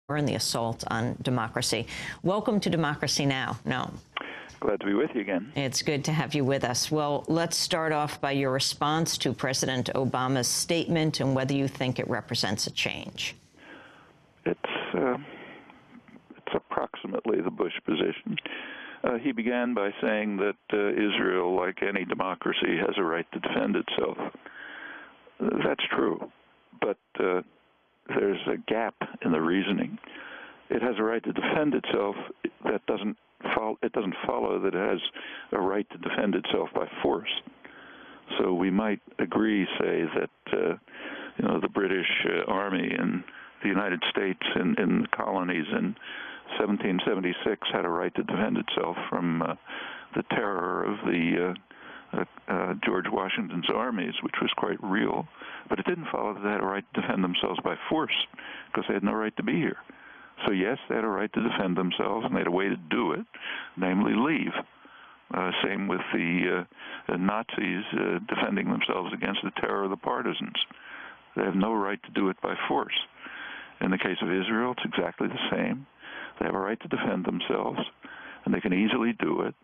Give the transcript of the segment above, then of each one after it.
and the assault on democracy. Welcome to Democracy Now! Noam. Glad to be with you again. It's good to have you with us. Well, let's start off by your response to President Obama's statement and whether you think it represents a change. It's approximately the Bush position. He began by saying that Israel, like any democracy, has a right to defend itself. That's true, but there's a gap in the reasoning. It has a right to defend itself. That doesn't follow that it has a right to defend itself by force. So we might agree, say, that the British Army and the United States in the colonies in 1776 had a right to defend itself from the terror of the George Washington's armies, which was quite real. But it didn't follow that they had a right to defend themselves by force, because they had no right to be here. So yes, they had a right to defend themselves, and they had a way to do it, namely leave. Same with the Nazis defending themselves against the terror of the partisans. They have no right to do it by force. In the case of Israel, it's exactly the same. They have a right to defend themselves, and they can easily do it.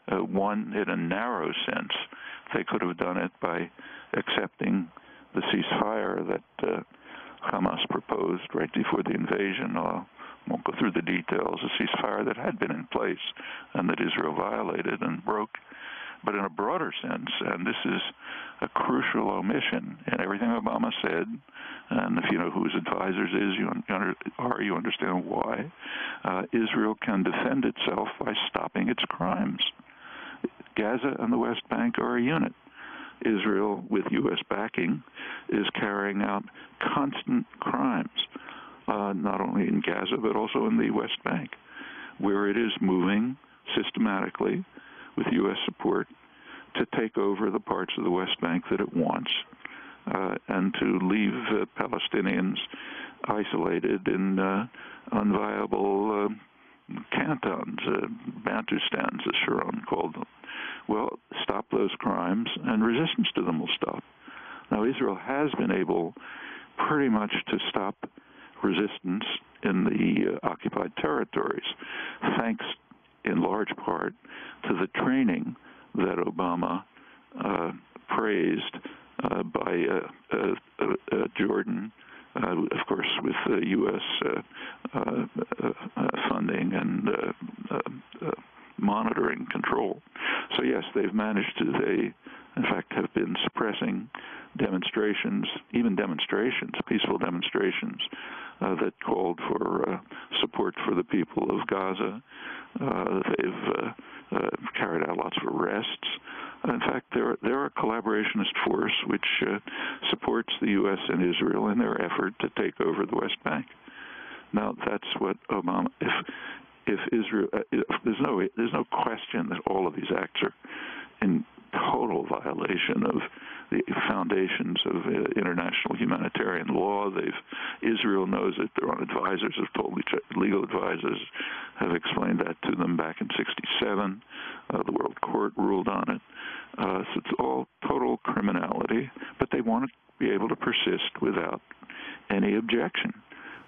One, in a narrow sense, they could have done it by accepting the ceasefire that Hamas proposed right before the invasion. I won't go through the details. A ceasefire that had been in place and that Israel violated and broke. But in a broader sense, and this is a crucial omission in everything Obama said, and if you know who his advisors is, you understand why, Israel can defend itself by stopping its crimes. Gaza and the West Bank are a unit. Israel, with U.S. backing, is carrying out constant crimes, not only in Gaza, but also in the West Bank, where it is moving systematically with U.S. support to take over the parts of the West Bank that it wants, and to leave Palestinians isolated in unviable cantons, Bantustans, as Sharon called them. Well, stop those crimes, and resistance to them will stop. Now, Israel has been able pretty much to stop resistance in the occupied territories, thanks in large part to the training that Obama praised by Jordan, of course, with U.S. funding and monitoring control. So yes, they've managed to, in fact, have been suppressing demonstrations, even demonstrations, peaceful demonstrations, that called for support for the people of Gaza. They've carried out lots of arrests. In fact, they're a collaborationist force which supports the U.S. and Israel in their effort to take over the West Bank. Now, that's what Obama. If Israel, there's no question that all of these acts are in total violation of the foundations of international humanitarian law. Israel knows it. Their own advisors have told legal advisors have explained that to them back in '67. The World Court ruled on it. So it's all total criminality, but they want to be able to persist without any objection.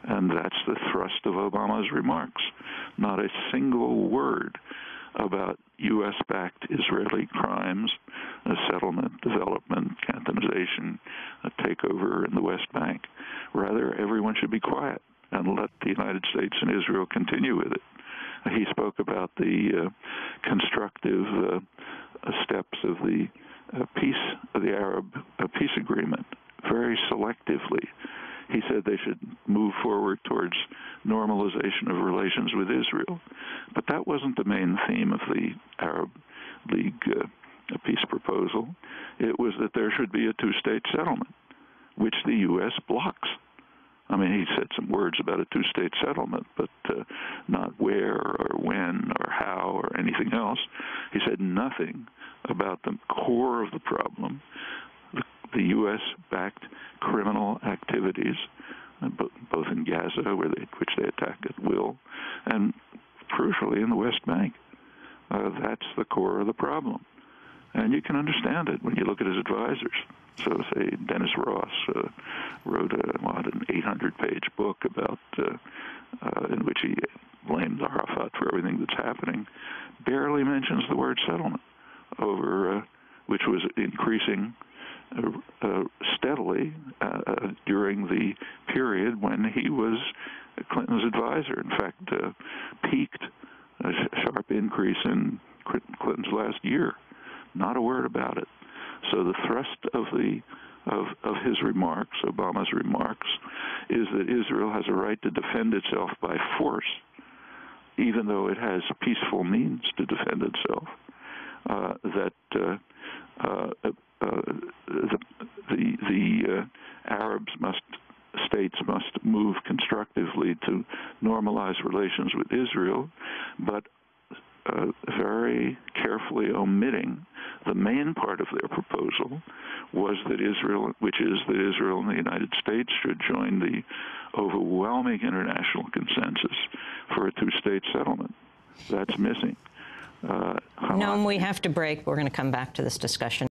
And that's the thrust of Obama's remarks. Not a single word about U.S.-backed Israeli crimes, settlement, development, cantonization, a takeover in the West Bank. Rather, everyone should be quiet and let the United States and Israel continue with it. He spoke about the constructive steps of the Arab peace agreement very selectively. He said they should move forward towards normalization of relations with Israel. But that wasn't the main theme of the Arab League peace proposal. It was that there should be a two-state settlement, which the U.S. blocks. I mean, he said some words about a two-state settlement, but not where or when or how or anything else. He said nothing about the core of the problem, the U.S.-backed criminal activities, both in Gaza, which they attack at will, and crucially in the West Bank. That's the core of the problem. And you can understand it when you look at his advisors. So, say, Dennis Ross wrote an 800-page book about in which he blamed Arafat for everything that's happening, barely mentions the word settlement, which was increasing steadily during the period when he was Clinton's advisor. In fact, peaked a sharp increase in Clinton's last year. Not a word about it. So the thrust of his remarks, Obama's remarks, is that Israel has a right to defend itself by force, even though it has peaceful means to defend itself. That the Arab states must move constructively to normalize relations with Israel, but very carefully omitting the main part of their proposal was that Israel and the United States should join the overwhelming international consensus for a two-state settlement. That's missing. Noam, we have to break. We're going to come back to this discussion.